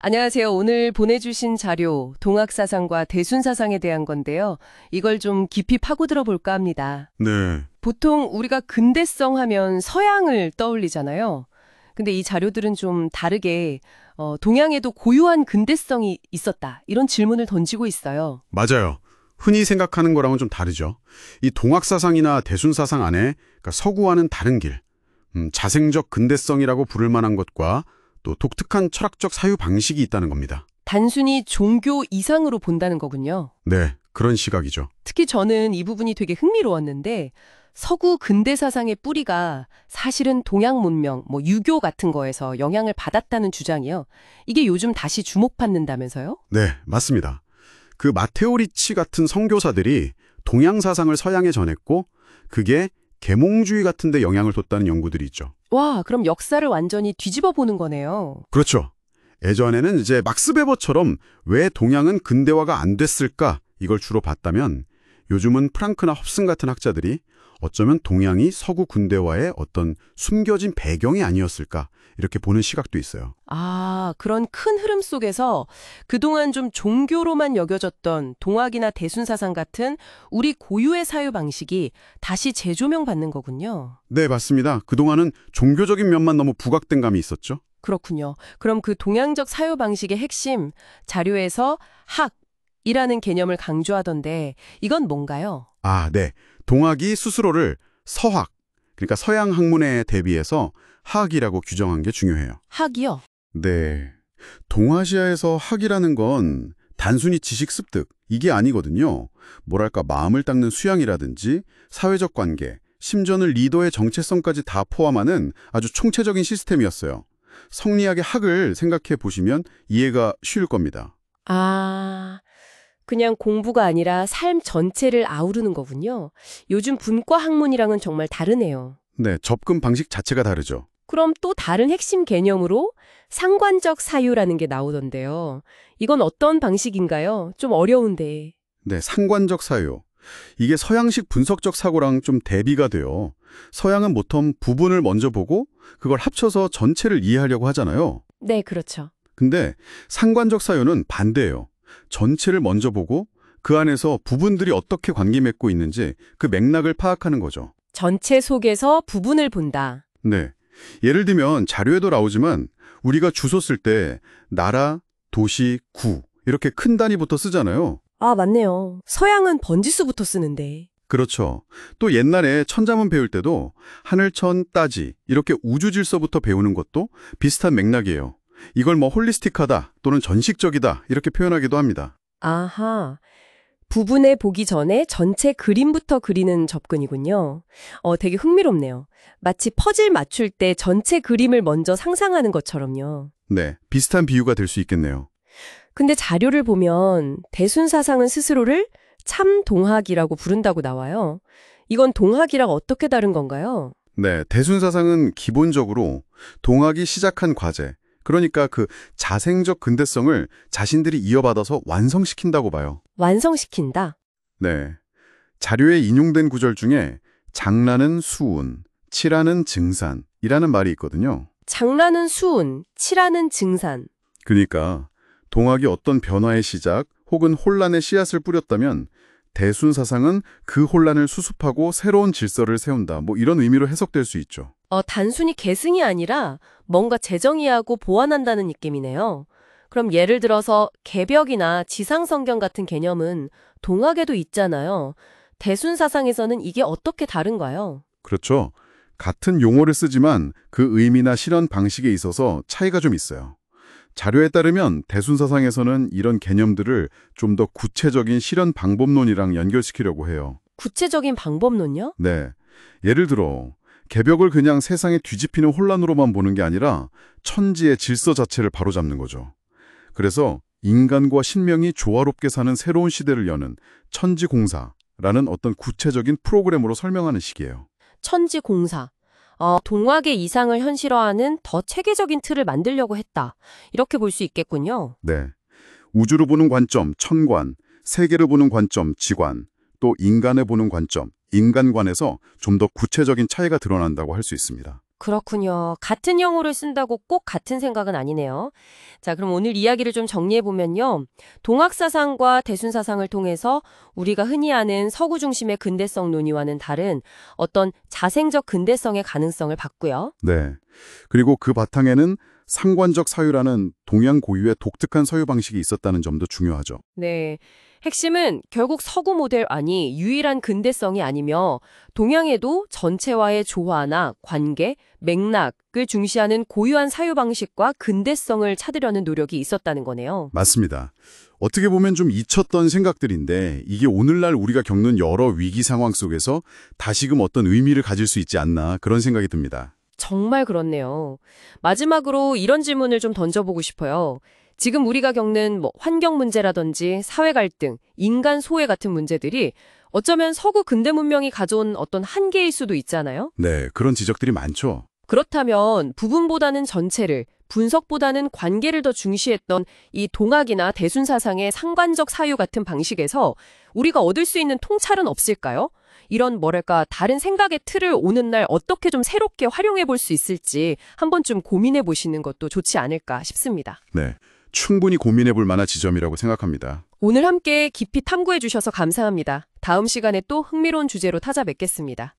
안녕하세요. 오늘 보내주신 자료, 동학사상과 대순사상에 대한 건데요. 이걸 좀 깊이 파고들어 볼까 합니다. 네, 보통 우리가 근대성 하면 서양을 떠올리잖아요. 근데 이 자료들은 좀 다르게 동양에도 고유한 근대성이 있었다. 이런 질문을 던지고 있어요. 맞아요. 흔히 생각하는 거랑은 좀 다르죠. 이 동학사상이나 대순사상 안에 그러니까 서구와는 다른 길, 자생적 근대성이라고 부를 만한 것과 또 독특한 철학적 사유 방식이 있다는 겁니다. 단순히 종교 이상으로 본다는 거군요. 네, 그런 시각이죠. 특히 저는 이 부분이 되게 흥미로웠는데 서구 근대 사상의 뿌리가 사실은 동양 문명, 유교 같은 거에서 영향을 받았다는 주장이요. 이게 요즘 다시 주목받는다면서요? 네, 맞습니다. 그 마테오 리치 같은 선교사들이 동양 사상을 서양에 전했고 그게 계몽주의 같은 데 영향을 뒀다는 연구들이 있죠. 와, 그럼 역사를 완전히 뒤집어 보는 거네요. 그렇죠. 예전에는 이제 막스 베버처럼 왜 동양은 근대화가 안 됐을까 이걸 주로 봤다면 요즘은 프랑크나 홉슨 같은 학자들이 어쩌면 동양이 서구 근대화의 어떤 숨겨진 배경이 아니었을까 이렇게 보는 시각도 있어요. 아, 그런 큰 흐름 속에서 그동안 좀 종교로만 여겨졌던 동학이나 대순사상 같은 우리 고유의 사유 방식이 다시 재조명받는 거군요. 네, 맞습니다. 그동안은 종교적인 면만 너무 부각된 감이 있었죠. 그렇군요. 그럼 그 동양적 사유 방식의 핵심, 자료에서 학이라는 개념을 강조하던데 이건 뭔가요? 아, 네. 동학이 스스로를 서학, 그러니까 서양 학문에 대비해서 학이라고 규정한 게 중요해요. 학이요? 네. 동아시아에서 학이라는 건 단순히 지식 습득, 이게 아니거든요. 뭐랄까 마음을 닦는 수양이라든지 사회적 관계, 심지어는 리더의 정체성까지 다 포함하는 아주 총체적인 시스템이었어요. 성리학의 학을 생각해 보시면 이해가 쉬울 겁니다. 아, 그냥 공부가 아니라 삶 전체를 아우르는 거군요. 요즘 분과 학문이랑은 정말 다르네요. 네, 접근 방식 자체가 다르죠. 그럼 또 다른 핵심 개념으로 상관적 사유라는 게 나오던데요. 이건 어떤 방식인가요? 좀 어려운데. 네, 상관적 사유. 이게 서양식 분석적 사고랑 좀 대비가 돼요. 서양은 보통 부분을 먼저 보고 그걸 합쳐서 전체를 이해하려고 하잖아요. 네, 그렇죠. 근데 상관적 사유는 반대예요. 전체를 먼저 보고 그 안에서 부분들이 어떻게 관계 맺고 있는지 그 맥락을 파악하는 거죠. 전체 속에서 부분을 본다. 네. 예를 들면 자료에도 나오지만 우리가 주소 쓸 때 나라, 도시, 구 이렇게 큰 단위부터 쓰잖아요. 아, 맞네요. 서양은 번지수부터 쓰는데. 그렇죠. 또 옛날에 천자문 배울 때도 하늘천, 따지 이렇게 우주 질서부터 배우는 것도 비슷한 맥락이에요. 이걸 홀리스틱하다 또는 전식적이다 이렇게 표현하기도 합니다. 아하. 부분에 보기 전에 전체 그림부터 그리는 접근이군요. 되게 흥미롭네요. 마치 퍼즐 맞출 때 전체 그림을 먼저 상상하는 것처럼요. 네, 비슷한 비유가 될 수 있겠네요. 근데 자료를 보면 대순사상은 스스로를 참동학이라고 부른다고 나와요. 이건 동학이랑 어떻게 다른 건가요? 네, 대순사상은 기본적으로 동학이 시작한 과제, 그러니까 그 자생적 근대성을 자신들이 이어받아서 완성시킨다고 봐요. 완성시킨다. 네, 자료에 인용된 구절 중에 장라는 수운, 칠하는 증산이라는 말이 있거든요. 장라는 수운, 칠하는 증산. 그러니까 동학이 어떤 변화의 시작 혹은 혼란의 씨앗을 뿌렸다면 대순사상은 그 혼란을 수습하고 새로운 질서를 세운다. 이런 의미로 해석될 수 있죠. 단순히 계승이 아니라 뭔가 재정의하고 보완한다는 느낌이네요. 그럼 예를 들어서 개벽이나 지상성경 같은 개념은 동학에도 있잖아요. 대순사상에서는 이게 어떻게 다른가요? 그렇죠. 같은 용어를 쓰지만 그 의미나 실현 방식에 있어서 차이가 좀 있어요. 자료에 따르면 대순사상에서는 이런 개념들을 좀 더 구체적인 실현 방법론이랑 연결시키려고 해요. 구체적인 방법론요? 네. 예를 들어 개벽을 그냥 세상에 뒤집히는 혼란으로만 보는 게 아니라 천지의 질서 자체를 바로잡는 거죠. 그래서 인간과 신명이 조화롭게 사는 새로운 시대를 여는 천지공사라는 어떤 구체적인 프로그램으로 설명하는 식이에요. 천지공사. 동학의 이상을 현실화하는 더 체계적인 틀을 만들려고 했다. 이렇게 볼 수 있겠군요. 네. 우주를 보는 관점, 천관, 세계를 보는 관점, 지관, 또 인간을 보는 관점, 인간관에서 좀 더 구체적인 차이가 드러난다고 할 수 있습니다. 그렇군요. 같은 영어를 쓴다고 꼭 같은 생각은 아니네요. 자, 그럼 오늘 이야기를 좀 정리해보면요. 동학사상과 대순사상을 통해서 우리가 흔히 아는 서구 중심의 근대성 논의와는 다른 어떤 자생적 근대성의 가능성을 봤고요. 네. 그리고 그 바탕에는 상관적 사유라는 동양 고유의 독특한 서유 방식이 있었다는 점도 중요하죠. 네. 핵심은 결국 서구 모델 안이 유일한 근대성이 아니며 동양에도 전체와의 조화나 관계, 맥락을 중시하는 고유한 사유 방식과 근대성을 찾으려는 노력이 있었다는 거네요. 맞습니다. 어떻게 보면 좀 잊혔던 생각들인데 이게 오늘날 우리가 겪는 여러 위기 상황 속에서 다시금 어떤 의미를 가질 수 있지 않나 그런 생각이 듭니다. 정말 그렇네요. 마지막으로 이런 질문을 좀 던져보고 싶어요. 지금 우리가 겪는 환경 문제라든지 사회 갈등, 인간 소외 같은 문제들이 어쩌면 서구 근대 문명이 가져온 어떤 한계일 수도 있잖아요. 네, 그런 지적들이 많죠. 그렇다면 부분보다는 전체를, 분석보다는 관계를 더 중시했던 이 동학이나 대순사상의 상관적 사유 같은 방식에서 우리가 얻을 수 있는 통찰은 없을까요? 이런 다른 생각의 틀을 오는 날 어떻게 좀 새롭게 활용해 볼 수 있을지 한 번쯤 고민해 보시는 것도 좋지 않을까 싶습니다. 네, 충분히 고민해 볼 만한 지점이라고 생각합니다. 오늘 함께 깊이 탐구해 주셔서 감사합니다. 다음 시간에 또 흥미로운 주제로 찾아뵙겠습니다.